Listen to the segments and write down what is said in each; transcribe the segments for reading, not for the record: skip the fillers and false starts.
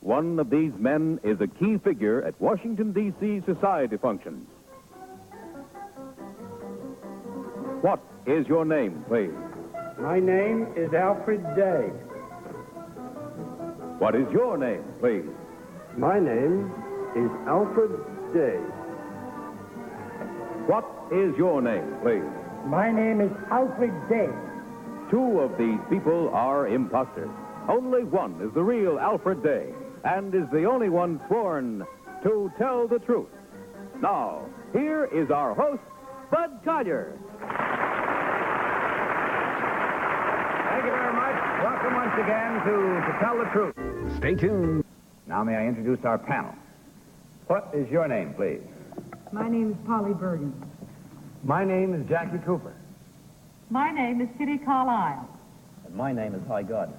One of these men is a key figure at Washington, D.C. society functions. What is your name, please? My name is Alfred Day. What is your name, please? My name is Alfred Day. What is your name, please? My name is Alfred Day. Two of these people are imposters. Only one is the real Alfred Day, and is the only one sworn to tell the truth. Now, here is our host, Bud Collier. Thank you very much. Welcome once again to Tell the Truth. Stay tuned. Now may I introduce our panel. What is your name, please? My name is Polly Bergen. My name is Jackie Cooper. My name is Kitty Carlisle. And my name is Hy Gardner.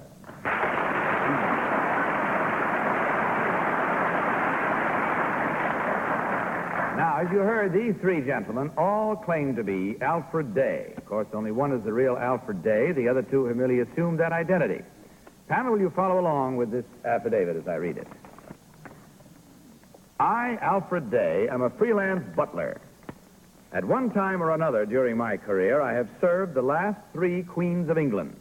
Now, as you heard, these three gentlemen all claim to be Alfred Day. Of course, only one is the real Alfred Day. The other two have merely assumed that identity. Panel, will you follow along with this affidavit as I read it? I, Alfred Day, am a freelance butler. At one time or another during my career, I have served the last three queens of England.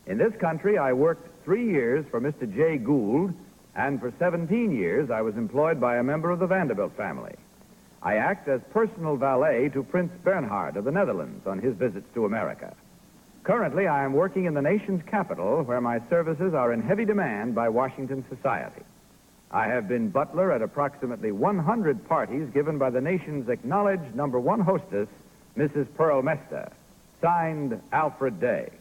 In this country, I worked 3 years for Mr. Jay Gould, and for 17 years, I was employed by a member of the Vanderbilt family. I act as personal valet to Prince Bernhard of the Netherlands on his visits to America. Currently, I am working in the nation's capital, where my services are in heavy demand by Washington society. I have been butler at approximately 100 parties given by the nation's acknowledged #1 hostess, Mrs. Pearl Mesta. Signed, Alfred Day.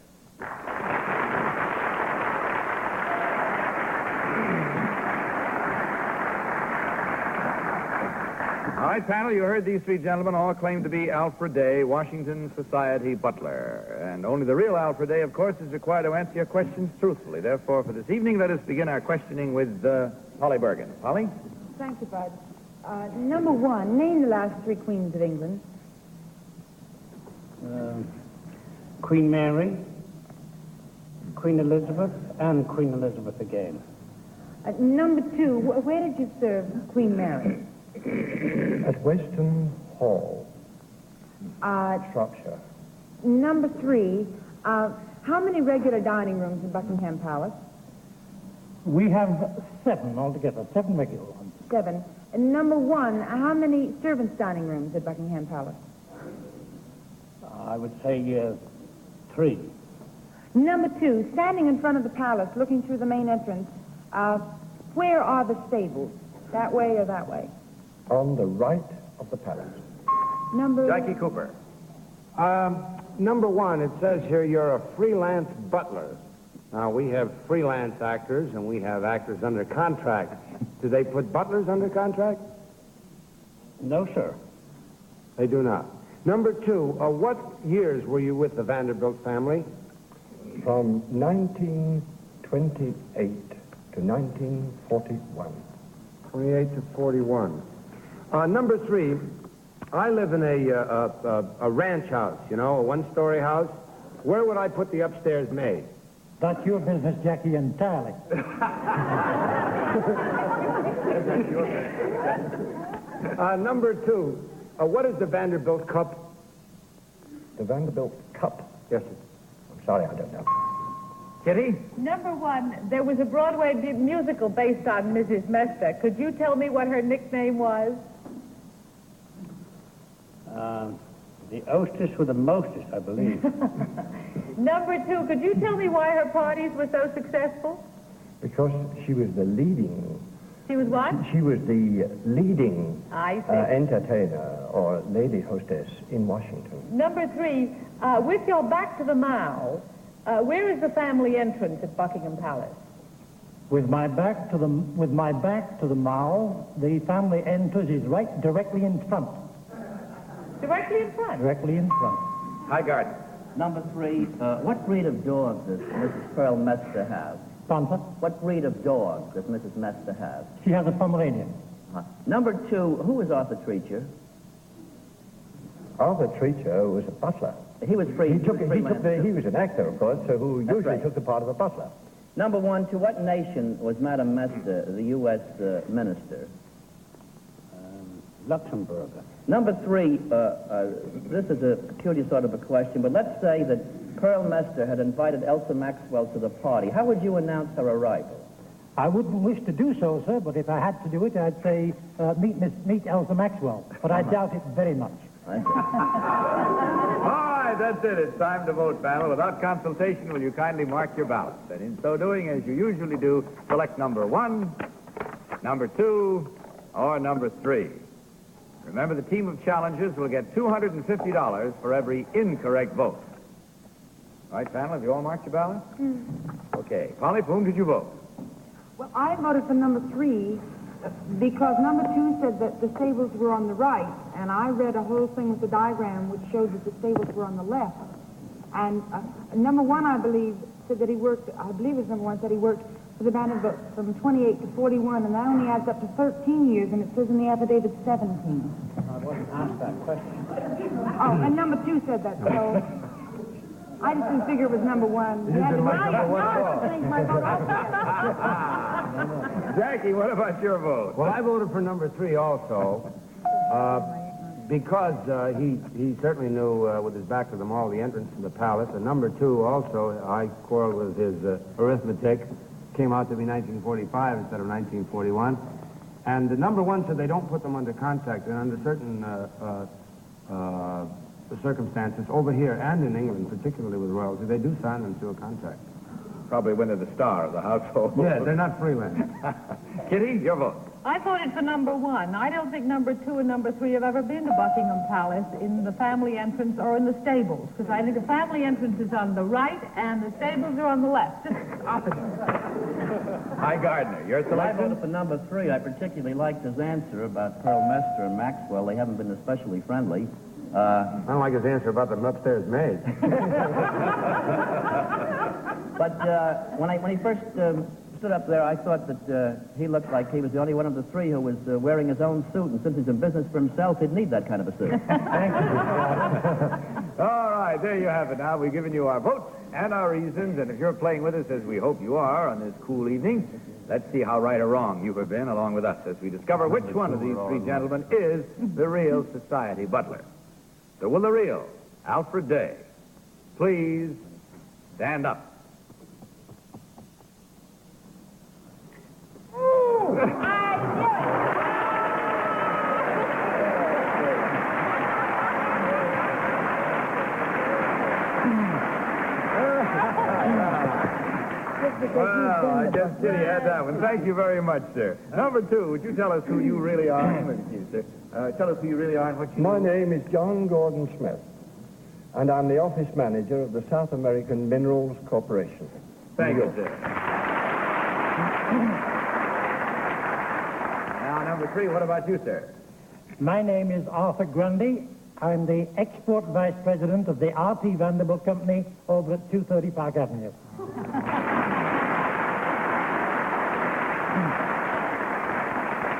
All right, panel, you heard these three gentlemen all claim to be Alfred Day, Washington society butler. And only the real Alfred Day, of course, is required to answer your questions truthfully. Therefore, for this evening, let us begin our questioning with Polly Bergen. Polly? Thank you, Bud. Number one, name the last three queens of England. Queen Mary, Queen Elizabeth, and Queen Elizabeth again. Number two, where did you serve Queen Mary? At Weston Hall, Shropshire. Number three, how many regular dining rooms in Buckingham Palace? We have 7 altogether, 7 regular ones. 7. And number one, how many servants' dining rooms at Buckingham Palace? I would say 3. Number two, standing in front of the palace, looking through the main entrance, where are the stables? That way or that way? On the right of the palace. Number... Jackie Cooper. Number one, it says here you're a freelance butler. Now, we have freelance actors, and we have actors under contract. Do they put butlers under contract? No, sir. They do not. Number two, what years were you with the Vanderbilt family? From 1928 to 1941. 28 to 41. Number three, I live in a ranch house, you know, a one-story house. Where would I put the upstairs maid? That's your business, Jackie, entirely. Number two, what is the Vanderbilt Cup? The Vanderbilt Cup? Yes, sir. I'm sorry, I don't know. Kitty? Number one, there was a Broadway musical based on Mrs. Mesta. Could you tell me what her nickname was? The hostess with the mostest, I believe. Number two, could you tell me why her parties were so successful? Because she was the leading... She was what? She was the leading I see. entertainer or lady hostess in Washington. Number three, with your back to the Mall, where is the family entrance at Buckingham Palace? With my back to the Mall, the family entrance is right directly in front. Directly in front? Directly in front. Hy Gardner. Number three, what breed of dog does Mrs. Pearl Mesta have? Panther. What breed of dog does Mrs. Mesta have? She has a Pomeranian. Number two, who is Arthur Treacher? Arthur Treacher was a butler. He was free. He was an actor, of course, so who usually took the part of a butler. Number one, to what nation was Madame Mester, the U.S. minister? Luxembourg. Number three, this is a peculiar sort of a question, but let's say that Pearl Mester had invited Elsa Maxwell to the party. How would you announce her arrival? I wouldn't wish to do so, sir, but if I had to do it, I'd say meet Elsa Maxwell. But I doubt it very much. All right, that's it. It's time to vote, panel. Without consultation, will you kindly mark your ballots? And in so doing, as you usually do, select number 1, number 2, or number 3. Remember, the team of challengers will get $250 for every incorrect vote. All right, panel, have you all marked your ballots? Okay. Polly, for whom did you vote? Well, I voted for number 3 because number 2 said that the stables were on the right, and I read a whole thing with the diagram which showed that the stables were on the left. And number 1, I believe, said that he worked, I believe it was number 1, said he worked for the band of from 28 to 41, and that only adds up to 13 years, and it says in the affidavit 17. I wasn't asked that question. Oh, and number 2 said that, so I just didn't figure it was number 1. You had to change my vote. Jackie, what about your vote? Well, I voted for number 3 also, because he certainly knew with his back to the mall the entrance to the palace. And number 2 also, I quarreled with his arithmetic. Came out to be 1945 instead of 1941. And the number 1 said they don't put them under contract, and under certain circumstances over here and in England, particularly with royalty, they do sign them to a contract. Probably when they're the star of the household. Yeah, they're not freelance. Kitty, your vote. I voted for number 1. I don't think number 2 and number 3 have ever been to Buckingham Palace in the family entrance or in the stables, because I think the family entrance is on the right and the stables are on the left, just opposite. Hi, Gardner. Your I selection? voted for number 3. I particularly liked his answer about Pearl Mester and Maxwell. They haven't been especially friendly. I don't like his answer about them upstairs maids. But when he first stood up there, I thought that he looked like he was the only one of the 3 who was wearing his own suit, and since he's in business for himself, he'd need that kind of a suit. Thank you. All right, there you have it now. We've given you our votes and our reasons, and if you're playing with us, as we hope you are on this cool evening, let's see how right or wrong you have been along with us as we discover which one of these 3 gentlemen is the real society butler. So will the real Alfred Day please stand up? Well, I guess Kitty had that one. Thank you very much, sir. Number 2, would you tell us who you really are? Thank you, sir. Tell us who you really are and what you My do. name is John Gordon Smith, and I'm the office manager of the South American Minerals Corporation. Thank you, sir. Now, number 3, what about you, sir? My name is Arthur Grundy. I'm the export vice president of the R.P. Vanderbilt Company over at 230 Park Avenue.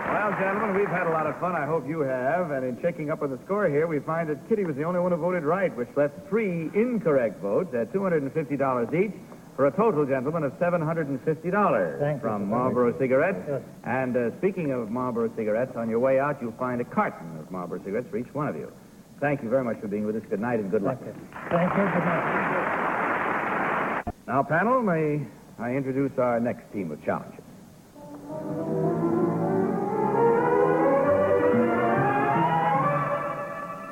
Well, gentlemen, we've had a lot of fun. I hope you have. And in checking up on the score here, we find that Kitty was the only one who voted right, which left 3 incorrect votes at $250 each, for a total, gentlemen, of $750 Thank you, from sir. Marlboro Cigarettes. Yes. And speaking of Marlboro Cigarettes, on your way out, you'll find a carton of Marlboro Cigarettes for each one of you. Thank you very much for being with us. Good night and good luck. Thank you. Thank you. Good night. Now, panel, may I introduce our next team of challengers?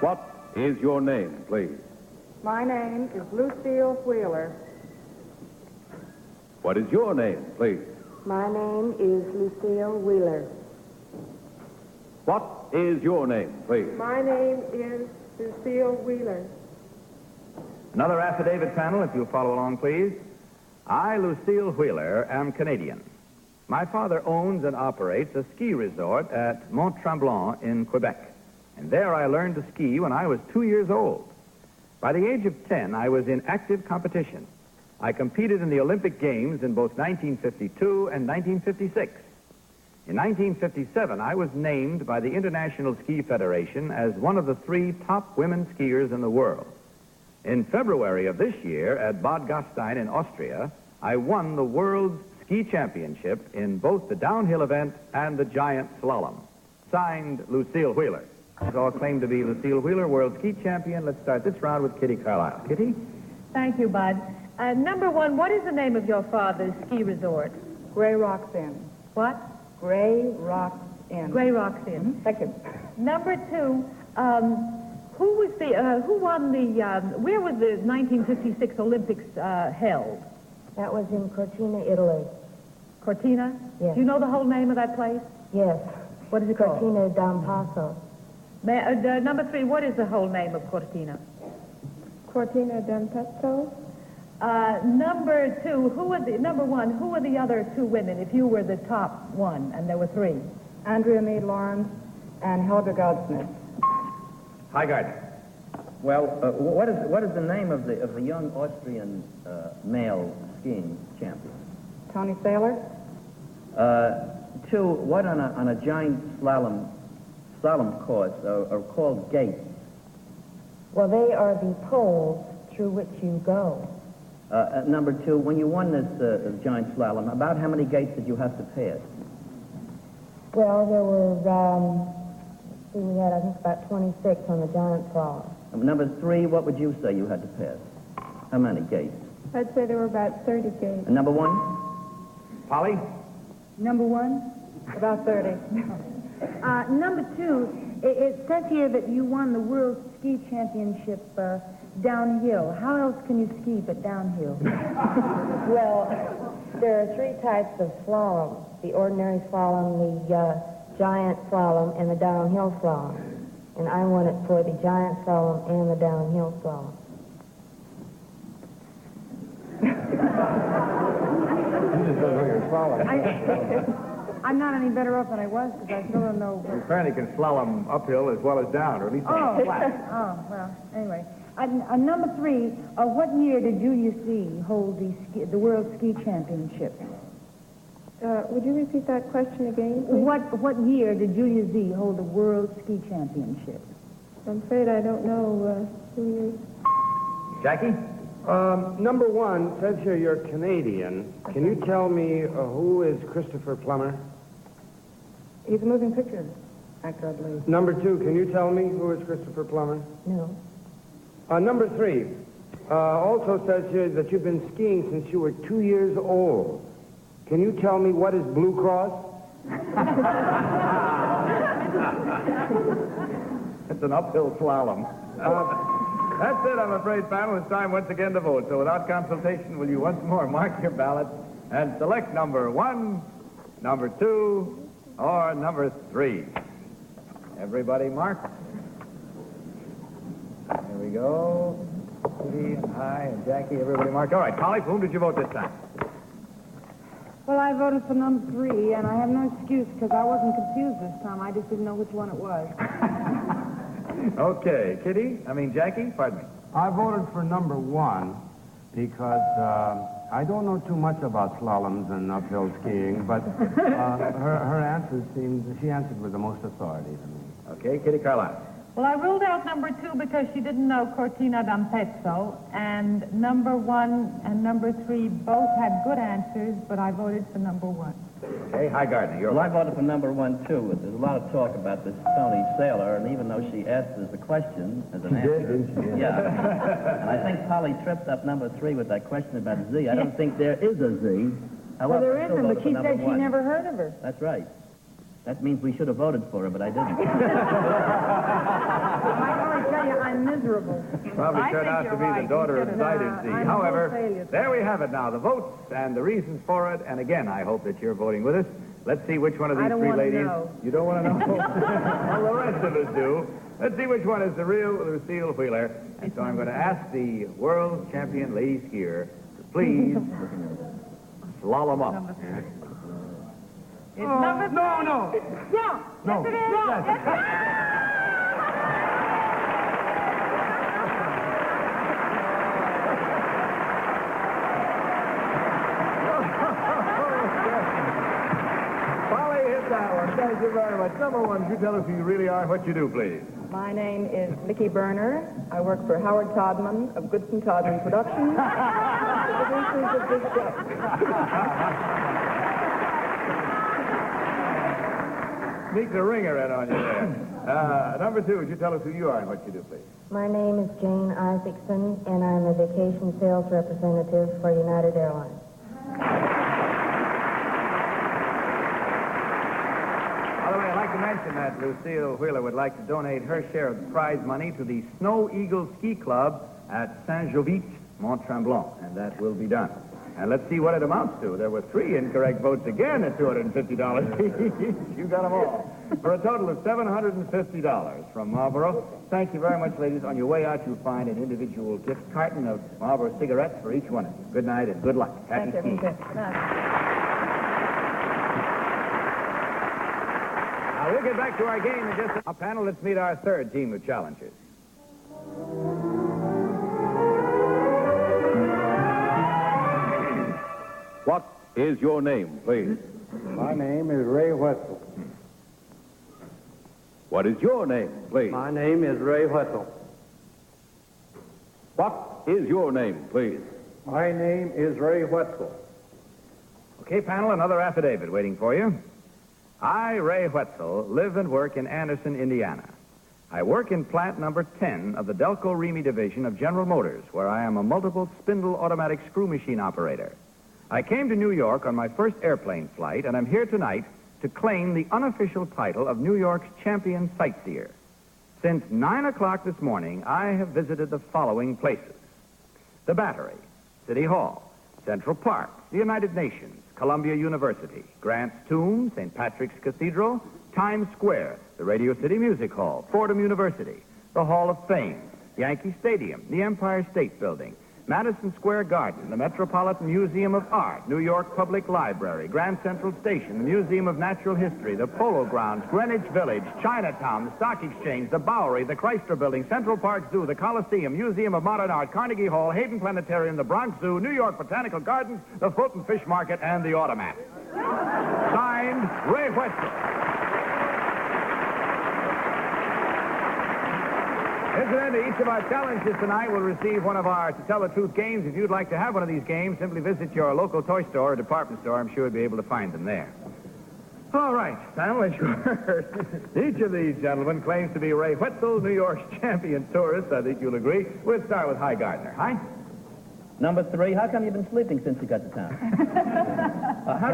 What is your name, please? My name is Lucille Wheeler. What is your name, please? My name is Lucille Wheeler. What is your name, please? My name is Lucille Wheeler. Another affidavit, panel, if you'll follow along, please. I, Lucille Wheeler, am Canadian. My father owns and operates a ski resort at Mont Tremblant in Quebec. And there I learned to ski when I was 2 years old. By the age of 10, I was in active competition. I competed in the Olympic Games in both 1952 and 1956. In 1957, I was named by the International Ski Federation as one of the 3 top women skiers in the world. In February of this year, at Bad Gastein in Austria, I won the World's Ski Championship in both the downhill event and the giant slalom. Signed, Lucille Wheeler. It's all claimed to be Lucille Wheeler, World Ski Champion. Let's start this round with Kitty Carlisle. Kitty? Thank you, Bud. Number one, what is the name of your father's ski resort? Gray Rocks Inn. What? Gray Rocks Inn. Gray Rocks Inn. Thank you. Number two, who won the, where was the 1956 Olympics held? That was in Cortina, Italy. Cortina? Yes. Do you know the whole name of that place? Yes. What is it called? Cortina d'Ampezzo. Number three, what is the whole name of Cortina? Cortina d'Ampezzo. Number two, number one, who were the other two women if you were the top one and there were three? Andrea Meade Lawrence and Helga Goldsmith. Highgarden. Well, what is the name of the young Austrian male skiing champion? Tony Saylor. Two, what on a giant slalom course are called gates? Well, they are the poles through which you go. Number two, when you won this giant slalom, about how many gates did you have to pass? Well, there were, we had, I think, about 26 on the giant slalom. Number three, what would you say you had to pass? How many gates? I'd say there were about 30 gates. And number one? Polly? Number one? About 30. Number two, it says here that you won the World Ski Championship downhill. How else can you ski but downhill? Well, there are three types of slalom. The ordinary slalom, the giant slalom, and the downhill slalom. And I won it for the giant slalom and the downhill slalom. I'm not any better off than I was because I still don't know. You apparently can slalom uphill as well as down, or at least... Oh, well, anyway. Number three, what year did Julius Z hold the World Ski Championship? Would you repeat that question again, please? What year did Julius Z hold the World Ski Championship? I'm afraid I don't know who you... Jackie? Number one, says here you're Canadian. Can you tell me who is Christopher Plummer? He's a moving picture actor, I believe. Number two, can you tell me who is Christopher Plummer? No. Number three, also says here that you've been skiing since you were 2 years old. Can you tell me what is Blue Cross? It's an uphill slalom. That's it, I'm afraid, panel. It's time once again to vote. So without consultation, will you once more mark your ballots and select number one, number two, or number three? Everybody mark. There we go. Kitty and I and Jackie, everybody marked. All right, Polly, for whom did you vote this time? Well, I voted for number three, and I have no excuse because I wasn't confused this time. I just didn't know which one it was. Okay, Jackie, pardon me. I voted for number one because I don't know too much about slaloms and uphill skiing, but her answers she answered with the most authority to me. Okay, Kitty Carlisle. Well, I ruled out number two because she didn't know Cortina d'Ampezzo, and number one and number three both had good answers, but I voted for number one. Okay, Highgarden, you're Well, I voted for number one, too. There's a lot of talk about this Tony Saylor, and even though she asked us the question as an answer... didn't she? Yeah. And I think Polly tripped up number three with that question about Z. I don't think there is a Z. Well, there I still isn't, voted but for she number said she one. never heard of her. That's right. That means we should have voted for her, but I didn't. I can only tell you, I'm miserable. Probably I turned think out to you're be right. the daughter You of should Zider Z. I'm However, a failure. there we have it now, the votes and the reasons for it. And again, I hope that you're voting with us. Let's see which one of these I don't three wanna ladies... know. You don't want to know? Well, the rest of us do. Let's see which one is the real Lucille Wheeler. And so I'm going to ask the world champion lady skier to please slalom up. It's number three. No. Yeah. No. Yes, it is. Yes. Yes, it is. Polly hit that one. Thank you very much. Number one, you tell us who you really are and what you do, please. My name is Mickey Berner. I work for Howard Todman of Goodson Todman Productions, the producers of this show. Sneak the ringer in on you there. Number 2, would you tell us who you are and what you do, please? My name is Jane Isaacson, and I'm a vacation sales representative for United Airlines. By the way, I'd like to mention that Lucille Wheeler would like to donate her share of the prize money to the Snow Eagle Ski Club at Saint-Jovite, Mont-Tremblant, and that will be done. And let's see what it amounts to. There were 3 incorrect votes again at $250 each. You got them all. For a total of $750 from Marlboro. Thank you very much, ladies. On your way out, you'll find an individual gift carton of Marlboro cigarettes for each one of you. Good night and good luck. Happy skiing. Now, we'll get back to our game in just a panel. Let's meet our third team of challengers. What is your name, please? My name is Ray Wetzel. What is your name, please? My name is Ray Wetzel. What is your name, please? My name is Ray Wetzel. Okay, panel, another affidavit waiting for you. I, Ray Wetzel, live and work in Anderson, Indiana. I work in plant number 10 of the Delco Remy division of General Motors, where I am a multiple spindle automatic screw machine operator. I came to New York on my first airplane flight, and I'm here tonight to claim the unofficial title of New York's champion sightseer. Since 9 o'clock this morning, I have visited the following places: the Battery, City Hall, Central Park, the United Nations, Columbia University, Grant's Tomb, St. Patrick's Cathedral, Times Square, the Radio City Music Hall, Fordham University, the Hall of Fame, Yankee Stadium, the Empire State Building, Madison Square Garden, the Metropolitan Museum of Art, New York Public Library, Grand Central Station, the Museum of Natural History, the Polo Grounds, Greenwich Village, Chinatown, the Stock Exchange, the Bowery, the Chrysler Building, Central Park Zoo, the Coliseum, Museum of Modern Art, Carnegie Hall, Hayden Planetarium, the Bronx Zoo, New York Botanical Gardens, the Fulton Fish Market, and the Automat. Signed, Ray Wetzel. Incidentally, each of our challengers tonight will receive one of our To Tell the Truth games. If you'd like to have one of these games, simply visit your local toy store or department store. I'm sure you'll be able to find them there. All right, panel, as you heard, each of these gentlemen claims to be Ray Wetzel, New York's champion tourist. I think you'll agree. We'll start with Hi Gardner. Hi. Number 3, how come you've been sleeping since you got to town? How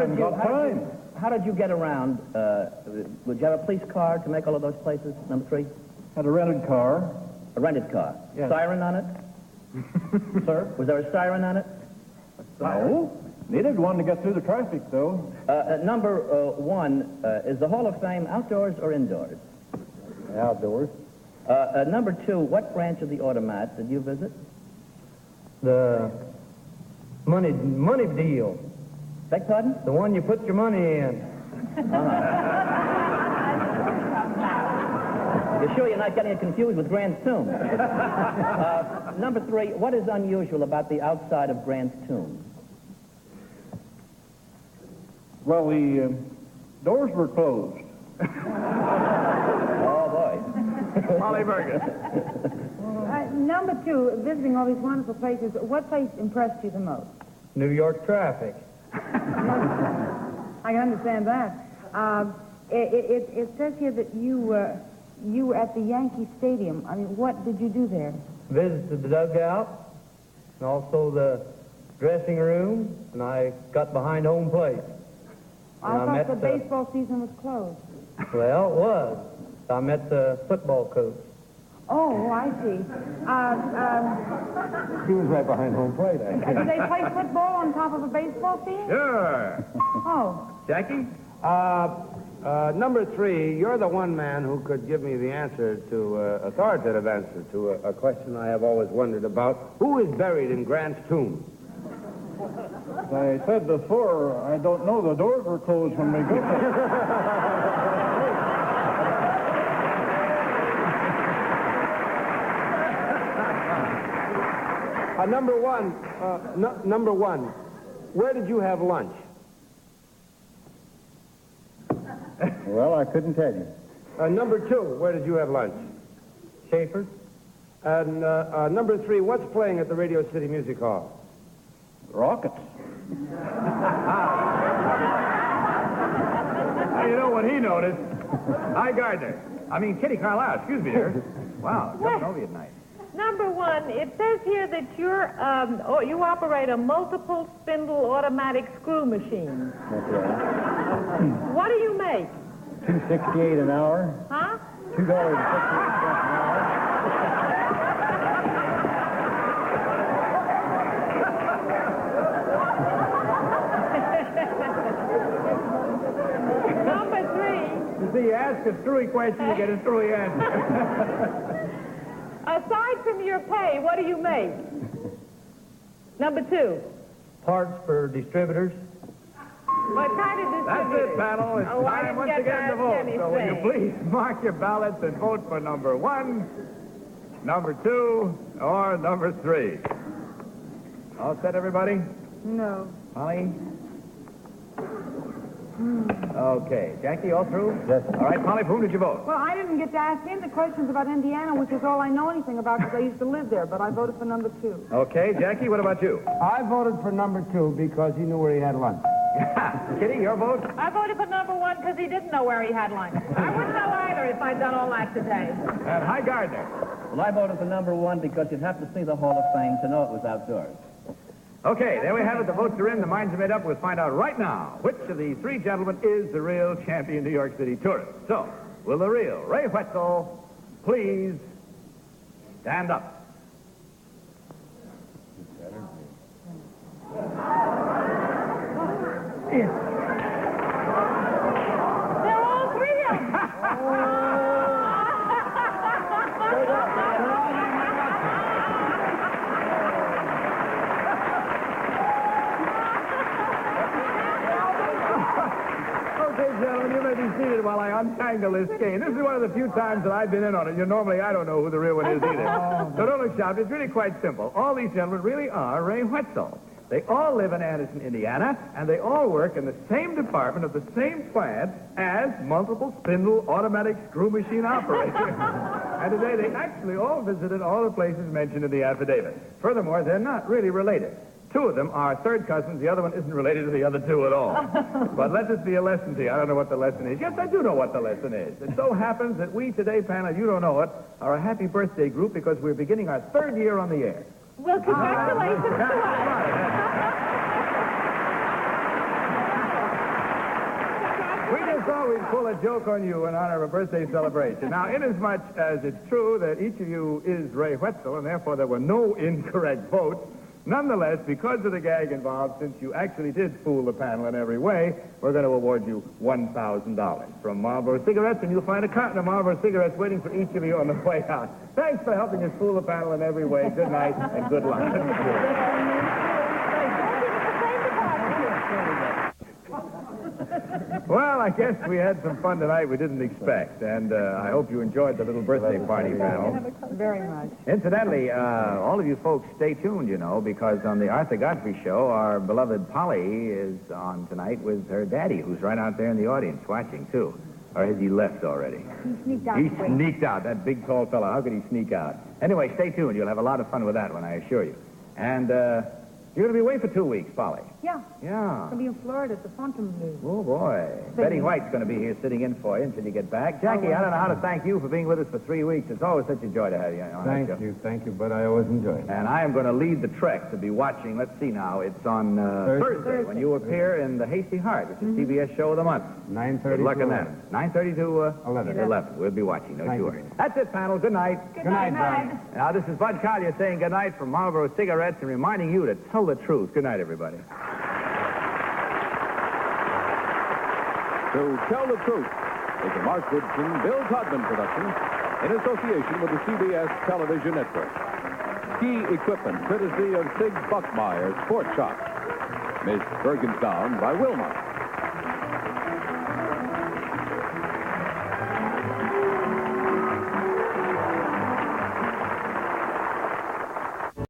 did you get around? Would you have a police car to make all of those places, number 3? Had a rented car. A rented car? Yes. Siren on it? Sir? Was there a siren on it? No. Needed one to get through the traffic, though. Number 1, is the Hall of Fame outdoors or indoors? Outdoors. Number 2, what branch of the Automat did you visit? The money deal. Beg pardon? The one you put your money in. You're sure you're not getting it confused with Grant's Tomb? Number 3, what is unusual about the outside of Grant's Tomb? Well, the doors were closed. Oh, boy. Molly Bergen. Number 2, visiting all these wonderful places, what place impressed you the most? New York traffic. I can understand that. It says here that you were at the Yankee Stadium. I mean, what did you do there? Visited the dugout, and also the dressing room, and I got behind home plate. I thought the baseball season was closed. Well, it was. I met the football coach. Oh, I see. He was right behind home plate, I think. Do they play football on top of a baseball field? Sure. Oh. Jackie? Number 3, you're the one man who could give me the answer to, authoritative answer to a question I have always wondered about. Who is buried in Grant's Tomb? As I said before, I don't know. The doors were closed when we got there. Number 1, number 1, where did you have lunch? Well, I couldn't tell you. Number 2, where did you have lunch? Schaefer. And number 3, what's playing at the Radio City Music Hall? Rockets. Now, you know what he noticed? Hi, Gardner. Kitty Carlisle, excuse me, dear. Wow, jumping over you at night. Number 1, it says here that you operate a multiple spindle automatic screw machine. That's right. What do you make? $2.68 an hour. Huh? $2.68 an hour. Number 3. You see, you ask a screwy question, you get a screwy answer. Aside from your pay, what do you make? Number 2. Parts for distributors. What kind of That's distributors? it, panel. It's Oh, I time didn't once get again to to vote. ask So will you anything. please mark your ballots and vote for number 1, number 2, or number 3? All set, everybody? No. Polly? Okay. Jackie, all through? Yes. All right, Polly, for whom did you vote? Well, I didn't get to ask him the questions about Indiana, which is all I know anything about because I used to live there, but I voted for number 2. Okay, Jackie, what about you? I voted for number 2 because he knew where he had lunch. Kitty, your vote? I voted for number 1 because he didn't know where he had lunch. I wouldn't know either if I'd done all that today. And hi, Gardner. Well, I voted for number 1 because you'd have to see the Hall of Fame to know it was outdoors. Okay, there we have it. The votes are in. The minds are made up. We'll find out right now which of these 3 gentlemen is the real champion New York City tourist. So, will the real Ray Whetzel please stand up? They're all 3 of them. Okay, gentlemen, you may be seated while I untangle this skein. This is one of the few times that I've been in on it. Normally, I don't know who the real one is either. So don't look shocked. It's really quite simple. All these gentlemen really are Ray Whetzel. They all live in Anderson, Indiana, and they all work in the same department of the same plant as multiple spindle automatic screw machine operators. And today they actually all visited all the places mentioned in the affidavit. Furthermore, they're not really related. 2 of them are third cousins. The other one isn't related to the other 2 at all. But let this be a lesson to you. I don't know what the lesson is. Yes, I do know what the lesson is. It so happens that we today, panel, you don't know it, are a happy birthday group because we're beginning our 3rd year on the air. Well, congratulations to us. We just thought we'd pull a joke on you in honor of a birthday celebration. Now, inasmuch as it's true that each of you is Ray Whetzel, and therefore there were no incorrect votes, nonetheless, because of the gag involved, since you actually did fool the panel in every way, we're going to award you $1,000 from Marlboro Cigarettes, and you'll find a carton of Marlboro Cigarettes waiting for each of you on the way out. Thanks for helping us fool the panel in every way. Good night and good luck. Well, I guess we had some fun tonight we didn't expect, and I hope you enjoyed the little birthday party panel. Very much. Incidentally, all of you folks stay tuned, because on the Arthur Godfrey Show, our beloved Polly is on tonight with her daddy, who's right out there in the audience watching, too. Or has he left already? He sneaked out. He sneaked out, that big, tall fellow. How could he sneak out? Anyway, stay tuned. You'll have a lot of fun with that one, I assure you. And you're going to be away for 2 weeks, Polly. Yeah. Yeah. I'll be in Florida at the Fontainebleau. Oh, boy. Betty White's going to be here sitting in for you until you get back. Jackie, I don't know how to thank you for being with us for 3 weeks. It's always such a joy to have you on our show. Thank you, but I always enjoy it. And I am going to lead the trek to be watching. Let's see now. It's on Thursday when you appear in The Hasty Heart, which is CBS Show of the Month. 9:30 Good luck to in that. 9:30 to 11. 11. We'll be watching, don't Thank you you. worry. That's it, panel. Good night. Good night, Bud. Now, this is Bud Collier saying good night from Marlboro Cigarettes and reminding you to tell the truth. Good night, everybody. To Tell the Truth is a Mark Goodson, Bill Todman production in association with the CBS Television Network. Ski equipment courtesy of Sig Buckmeyer Sport Shop. Miss Bergenstown by Wilmot.